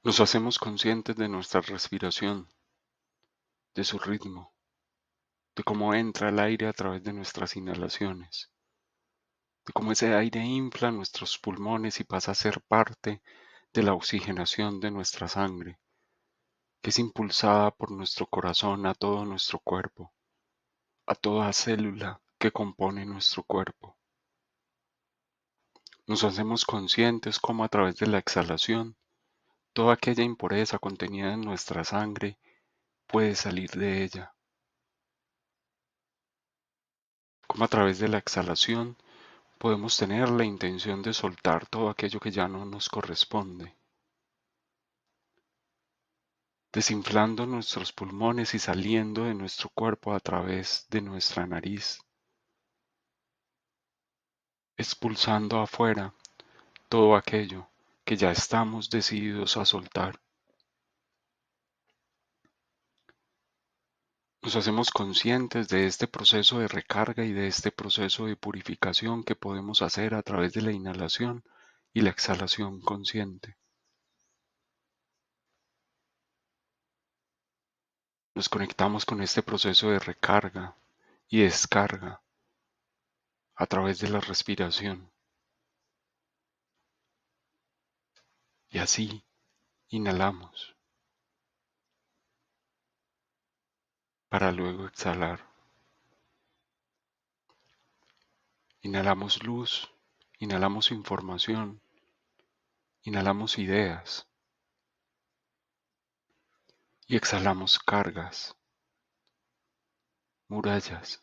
Nos hacemos conscientes de nuestra respiración, de su ritmo, de cómo entra el aire a través de nuestras inhalaciones, de cómo ese aire infla nuestros pulmones y pasa a ser parte de la oxigenación de nuestra sangre, que es impulsada por nuestro corazón a todo nuestro cuerpo, a toda célula que compone nuestro cuerpo. Nos hacemos conscientes cómo a través de la exhalación, toda aquella impureza contenida en nuestra sangre puede salir de ella, cómo a través de la exhalación podemos tener la intención de soltar todo aquello que ya no nos corresponde, desinflando nuestros pulmones y saliendo de nuestro cuerpo a través de nuestra nariz, expulsando afuera todo aquello que ya estamos decididos a soltar. Nos hacemos conscientes de este proceso de recarga y de este proceso de purificación que podemos hacer a través de la inhalación y la exhalación consciente. Nos conectamos con este proceso de recarga y descarga a través de la respiración. Y así inhalamos para luego exhalar. Inhalamos luz, inhalamos información, inhalamos ideas y exhalamos cargas, murallas,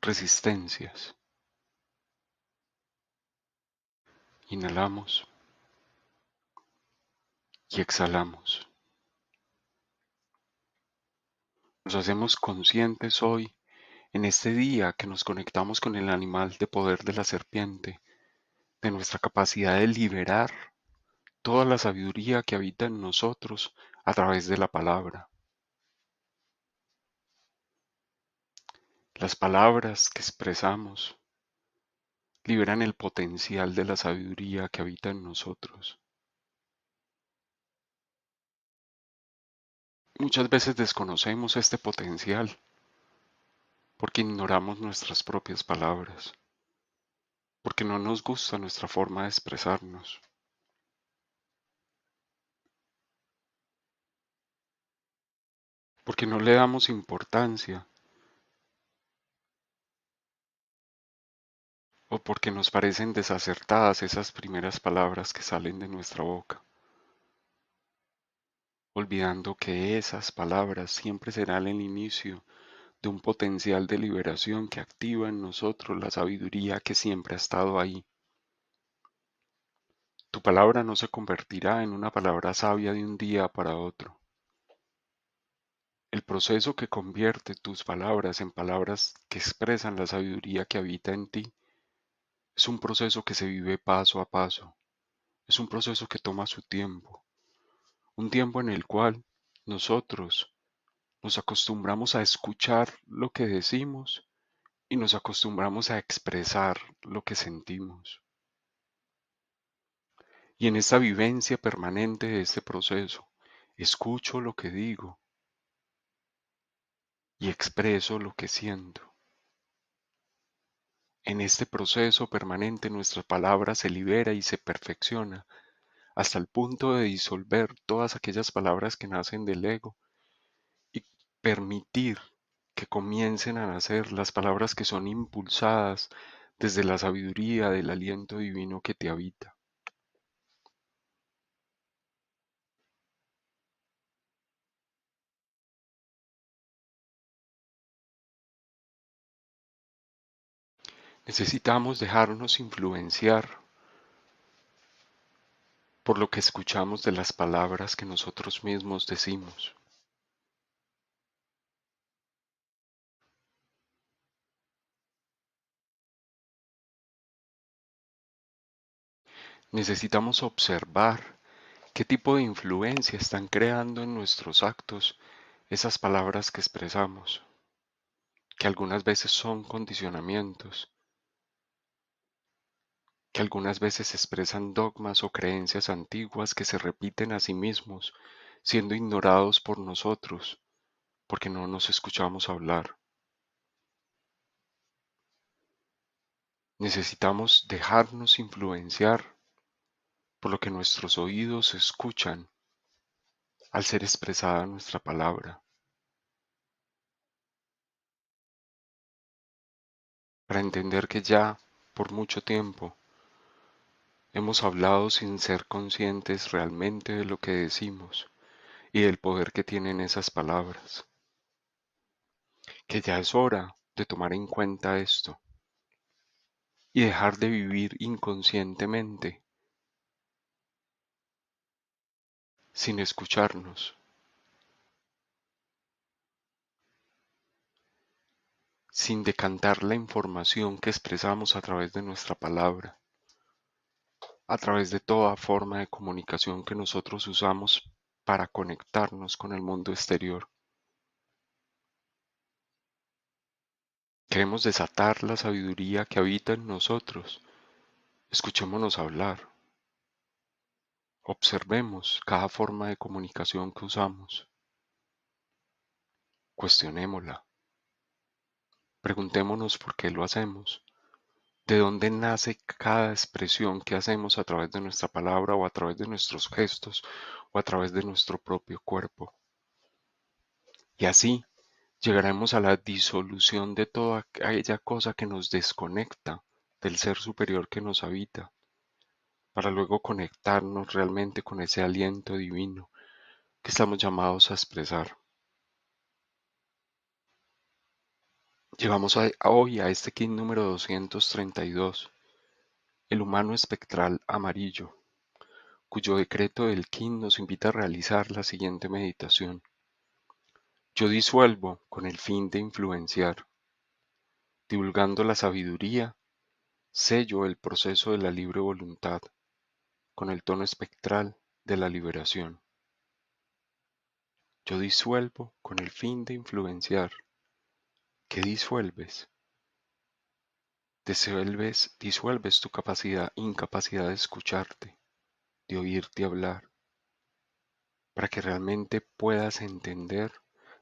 resistencias. Inhalamos y exhalamos. Nos hacemos conscientes hoy, en este día que nos conectamos con el animal de poder de la serpiente, de nuestra capacidad de liberar toda la sabiduría que habita en nosotros a través de la palabra. Las palabras que expresamos liberan el potencial de la sabiduría que habita en nosotros. Muchas veces desconocemos este potencial porque ignoramos nuestras propias palabras, porque no nos gusta nuestra forma de expresarnos, porque no le damos importancia o porque nos parecen desacertadas esas primeras palabras que salen de nuestra boca, olvidando que esas palabras siempre serán el inicio de un potencial de liberación que activa en nosotros la sabiduría que siempre ha estado ahí. Tu palabra no se convertirá en una palabra sabia de un día para otro. El proceso que convierte tus palabras en palabras que expresan la sabiduría que habita en ti es un proceso que se vive paso a paso, es un proceso que toma su tiempo, un tiempo en el cual nosotros nos acostumbramos a escuchar lo que decimos y nos acostumbramos a expresar lo que sentimos. Y en esta vivencia permanente de este proceso, escucho lo que digo y expreso lo que siento. En este proceso permanente nuestra palabra se libera y se perfecciona hasta el punto de disolver todas aquellas palabras que nacen del ego y permitir que comiencen a nacer las palabras que son impulsadas desde la sabiduría del aliento divino que te habita. Necesitamos dejarnos influenciar por lo que escuchamos de las palabras que nosotros mismos decimos. Necesitamos observar qué tipo de influencia están creando en nuestros actos esas palabras que expresamos, que algunas veces son condicionamientos, que algunas veces expresan dogmas o creencias antiguas que se repiten a sí mismos, siendo ignorados por nosotros, porque no nos escuchamos hablar. Necesitamos dejarnos influenciar por lo que nuestros oídos escuchan al ser expresada nuestra palabra, para entender que ya, por mucho tiempo, hemos hablado sin ser conscientes realmente de lo que decimos y del poder que tienen esas palabras, que ya es hora de tomar en cuenta esto y dejar de vivir inconscientemente, sin escucharnos, sin decantar la información que expresamos a través de nuestra palabra, a través de toda forma de comunicación que nosotros usamos para conectarnos con el mundo exterior. Queremos desatar la sabiduría que habita en nosotros. Escuchémonos hablar. Observemos cada forma de comunicación que usamos. Cuestionémosla. Preguntémonos por qué lo hacemos. ¿De dónde nace cada expresión que hacemos a través de nuestra palabra o a través de nuestros gestos o a través de nuestro propio cuerpo? Y así llegaremos a la disolución de toda aquella cosa que nos desconecta del ser superior que nos habita, para luego conectarnos realmente con ese aliento divino que estamos llamados a expresar. Llegamos hoy a este kit número 232, el humano espectral amarillo, cuyo decreto del kit nos invita a realizar la siguiente meditación. Yo disuelvo con el fin de influenciar, divulgando la sabiduría, sello el proceso de la libre voluntad, con el tono espectral de la liberación. Yo disuelvo con el fin de influenciar. ¿Qué disuelves? Disuelves tu incapacidad de escucharte, de oírte hablar, para que realmente puedas entender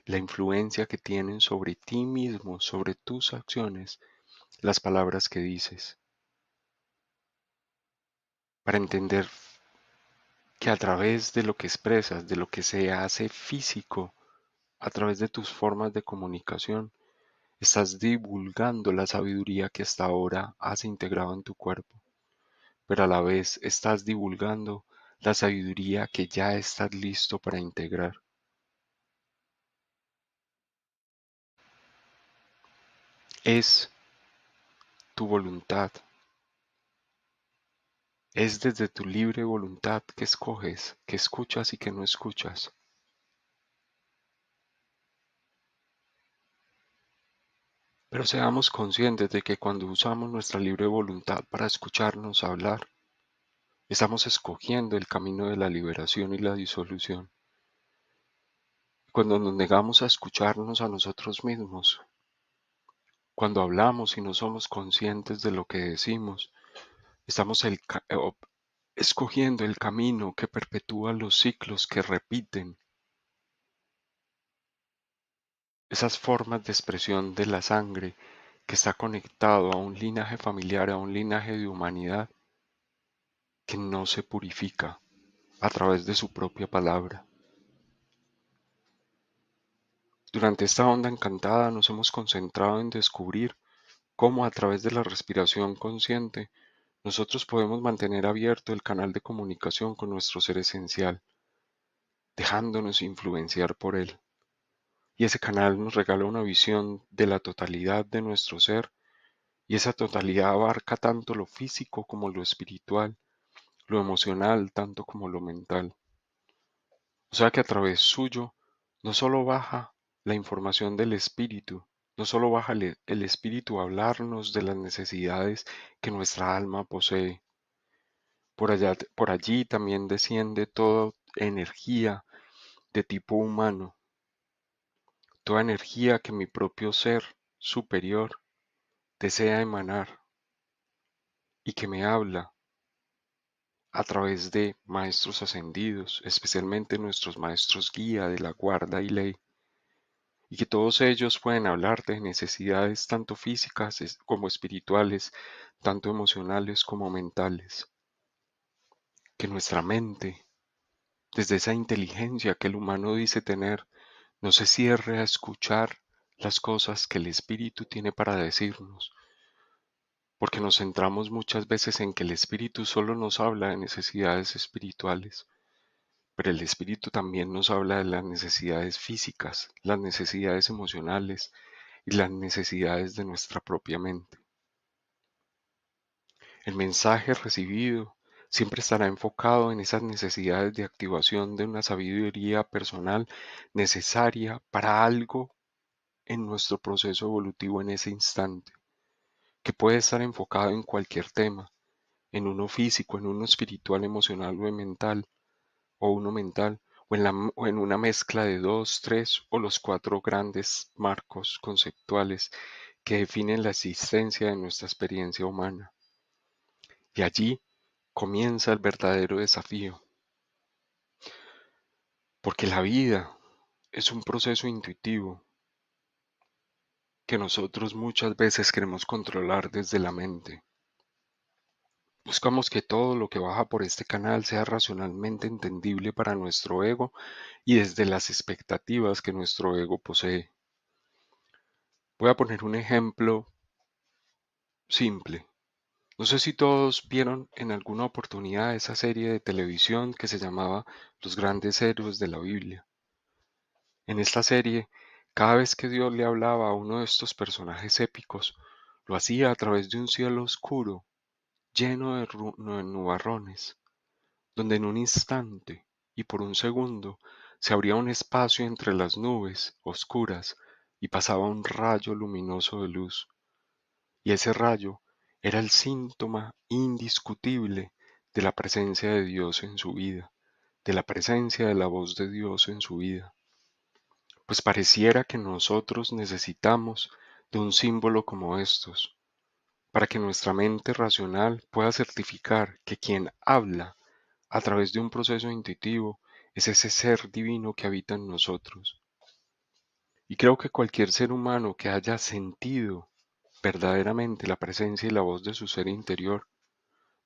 la influencia que tienen sobre ti mismo, sobre tus acciones, las palabras que dices, para entender que a través de lo que expresas, de lo que se hace físico, a través de tus formas de comunicación, estás divulgando la sabiduría que hasta ahora has integrado en tu cuerpo, pero a la vez estás divulgando la sabiduría que ya estás listo para integrar. Es tu voluntad, es desde tu libre voluntad que escoges, que escuchas y que no escuchas. Pero seamos conscientes de que cuando usamos nuestra libre voluntad para escucharnos hablar, estamos escogiendo el camino de la liberación y la disolución. Cuando nos negamos a escucharnos a nosotros mismos, cuando hablamos y no somos conscientes de lo que decimos, estamos escogiendo el camino que perpetúa los ciclos que repiten, esas formas de expresión de la sangre que está conectado a un linaje familiar, a un linaje de humanidad que no se purifica a través de su propia palabra. Durante esta onda encantada nos hemos concentrado en descubrir cómo a través de la respiración consciente nosotros podemos mantener abierto el canal de comunicación con nuestro ser esencial, dejándonos influenciar por él. Y ese canal nos regala una visión de la totalidad de nuestro ser, y esa totalidad abarca tanto lo físico como lo espiritual, lo emocional tanto como lo mental. O sea que a través suyo no solo baja la información del espíritu, no solo baja el espíritu a hablarnos de las necesidades que nuestra alma posee. Por allí también desciende toda energía de tipo humano, toda energía que mi propio ser superior desea emanar y que me habla a través de maestros ascendidos, especialmente nuestros maestros guía de la guarda y ley, y que todos ellos pueden hablar de necesidades tanto físicas como espirituales, tanto emocionales como mentales, que nuestra mente, desde esa inteligencia que el humano dice tener, no se cierre a escuchar las cosas que el espíritu tiene para decirnos, porque nos centramos muchas veces en que el espíritu solo nos habla de necesidades espirituales, pero el espíritu también nos habla de las necesidades físicas, las necesidades emocionales y las necesidades de nuestra propia mente. El mensaje recibido siempre estará enfocado en esas necesidades de activación de una sabiduría personal necesaria para algo en nuestro proceso evolutivo en ese instante, que puede estar enfocado en cualquier tema, en uno físico, en uno espiritual, emocional o mental, o en una mezcla de dos, tres o los cuatro grandes marcos conceptuales que definen la existencia de nuestra experiencia humana. Y allí comienza el verdadero desafío, porque la vida es un proceso intuitivo que nosotros muchas veces queremos controlar desde la mente. Buscamos que todo lo que baja por este canal sea racionalmente entendible para nuestro ego y desde las expectativas que nuestro ego posee. Voy a poner un ejemplo simple. No sé si todos vieron en alguna oportunidad esa serie de televisión que se llamaba Los grandes héroes de la Biblia. En esta serie, cada vez que Dios le hablaba a uno de estos personajes épicos, lo hacía a través de un cielo oscuro, lleno de nubarrones, donde en un instante y por un segundo se abría un espacio entre las nubes oscuras y pasaba un rayo luminoso de luz. Y ese rayo era el síntoma indiscutible de la presencia de Dios en su vida, de la presencia de la voz de Dios en su vida. Pues pareciera que nosotros necesitamos de un símbolo como estos, para que nuestra mente racional pueda certificar que quien habla a través de un proceso intuitivo es ese ser divino que habita en nosotros. Y creo que cualquier ser humano que haya sentido verdaderamente la presencia y la voz de su ser interior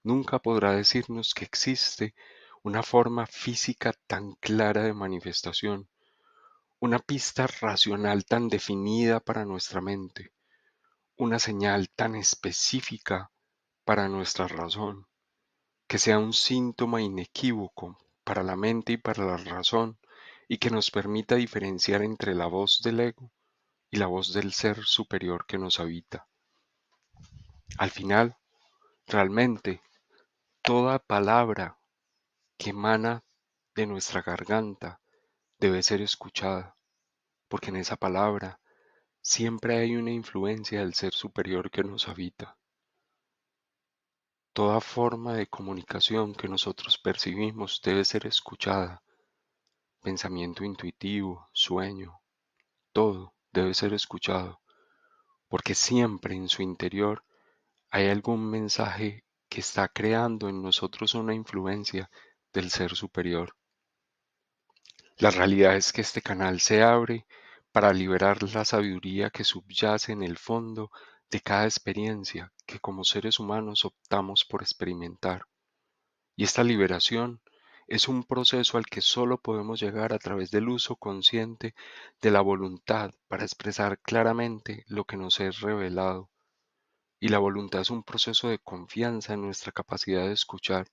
nunca podrá decirnos que existe una forma física tan clara de manifestación, una pista racional tan definida para nuestra mente, una señal tan específica para nuestra razón, que sea un síntoma inequívoco para la mente y para la razón, y que nos permita diferenciar entre la voz del ego y la voz del ser superior que nos habita. Al final, realmente, toda palabra que emana de nuestra garganta debe ser escuchada, porque en esa palabra siempre hay una influencia del ser superior que nos habita. Toda forma de comunicación que nosotros percibimos debe ser escuchada. Pensamiento intuitivo, sueño, todo debe ser escuchado, porque siempre en su interior hay algún mensaje que está creando en nosotros una influencia del ser superior. La realidad es que este canal se abre para liberar la sabiduría que subyace en el fondo de cada experiencia que como seres humanos optamos por experimentar. Y esta liberación es un proceso al que solo podemos llegar a través del uso consciente de la voluntad para expresar claramente lo que nos es revelado. Y la voluntad es un proceso de confianza en nuestra capacidad de escuchar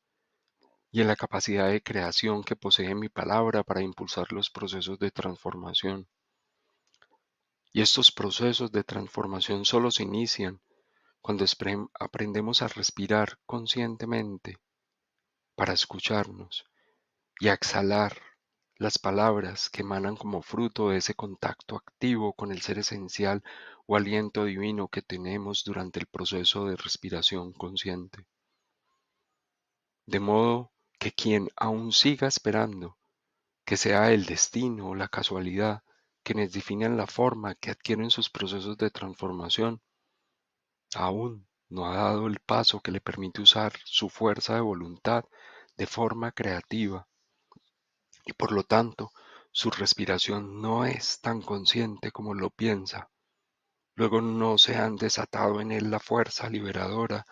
y en la capacidad de creación que posee mi palabra para impulsar los procesos de transformación. Y estos procesos de transformación solo se inician cuando aprendemos a respirar conscientemente para escucharnos y a exhalar las palabras que emanan como fruto de ese contacto activo con el ser esencial o aliento divino que tenemos durante el proceso de respiración consciente. De modo que quien aún siga esperando que sea el destino o la casualidad quienes definen la forma que adquieren sus procesos de transformación, aún no ha dado el paso que le permite usar su fuerza de voluntad de forma creativa y por lo tanto su respiración no es tan consciente como lo piensa. Luego no se han desatado en él la fuerza liberadora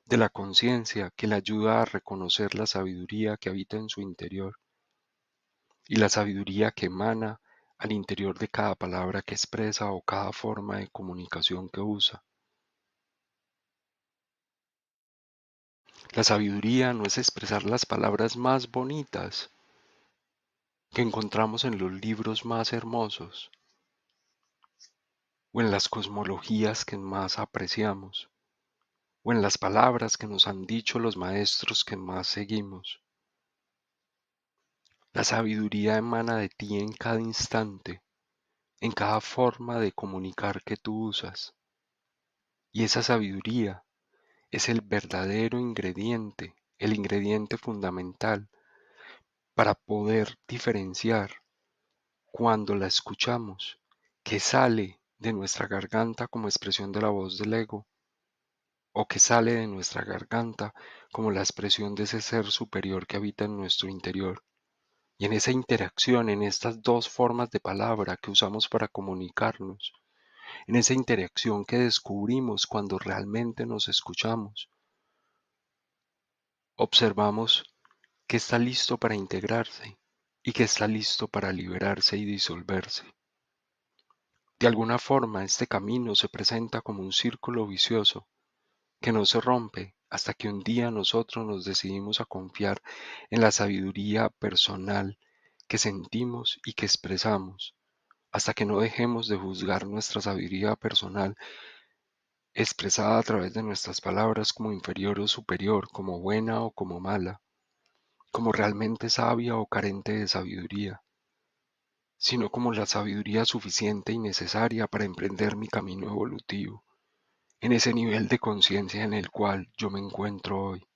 de la conciencia que le ayuda a reconocer la sabiduría que habita en su interior y la sabiduría que emana al interior de cada palabra que expresa o cada forma de comunicación que usa. La sabiduría no es expresar las palabras más bonitas que encontramos en los libros más hermosos o en las cosmologías que más apreciamos o en las palabras que nos han dicho los maestros que más seguimos. La sabiduría emana de ti en cada instante, en cada forma de comunicar que tú usas. Y esa sabiduría es el verdadero ingrediente, el ingrediente fundamental para poder diferenciar cuando la escuchamos, que sale de nuestra garganta como expresión de la voz del ego, o que sale de nuestra garganta como la expresión de ese ser superior que habita en nuestro interior. Y en esa interacción, en estas dos formas de palabra que usamos para comunicarnos, en esa interacción que descubrimos cuando realmente nos escuchamos, observamos que está listo para integrarse y que está listo para liberarse y disolverse. De alguna forma, este camino se presenta como un círculo vicioso que no se rompe hasta que un día nosotros nos decidimos a confiar en la sabiduría personal que sentimos y que expresamos, hasta que no dejemos de juzgar nuestra sabiduría personal expresada a través de nuestras palabras como inferior o superior, como buena o como mala, como realmente sabia o carente de sabiduría, sino como la sabiduría suficiente y necesaria para emprender mi camino evolutivo, en ese nivel de conciencia en el cual yo me encuentro hoy.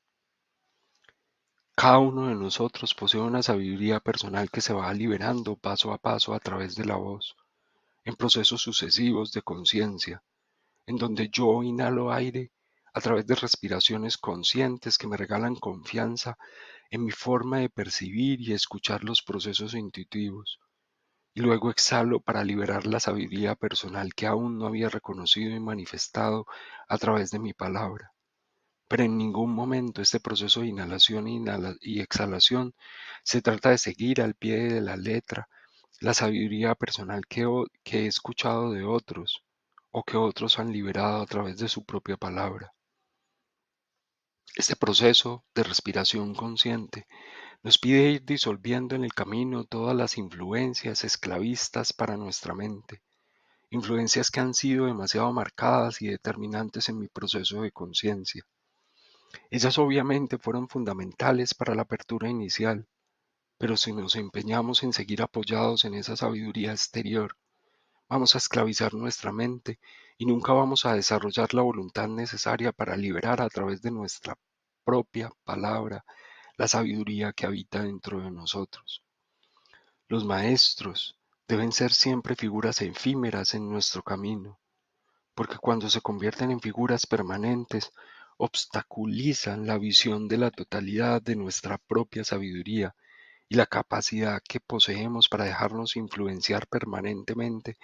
Cada uno de nosotros posee una sabiduría personal que se va liberando paso a paso a través de la voz, en procesos sucesivos de conciencia, en donde yo inhalo aire a través de respiraciones conscientes que me regalan confianza en mi forma de percibir y escuchar los procesos intuitivos, y luego exhalo para liberar la sabiduría personal que aún no había reconocido y manifestado a través de mi palabra. Pero en ningún momento este proceso de inhalación y exhalación se trata de seguir al pie de la letra la sabiduría personal que he escuchado de otros o que otros han liberado a través de su propia palabra. Este proceso de respiración consciente nos pide ir disolviendo en el camino todas las influencias esclavistas para nuestra mente, influencias que han sido demasiado marcadas y determinantes en mi proceso de conciencia. Ellas obviamente fueron fundamentales para la apertura inicial, pero si nos empeñamos en seguir apoyados en esa sabiduría exterior, vamos a esclavizar nuestra mente y nunca vamos a desarrollar la voluntad necesaria para liberar a través de nuestra propia palabra la sabiduría que habita dentro de nosotros. Los maestros deben ser siempre figuras efímeras en nuestro camino, porque cuando se convierten en figuras permanentes, obstaculizan la visión de la totalidad de nuestra propia sabiduría y la capacidad que poseemos para dejarnos influenciar permanentemente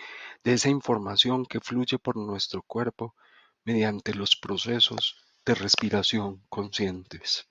de esa información que fluye por nuestro cuerpo mediante los procesos de respiración conscientes.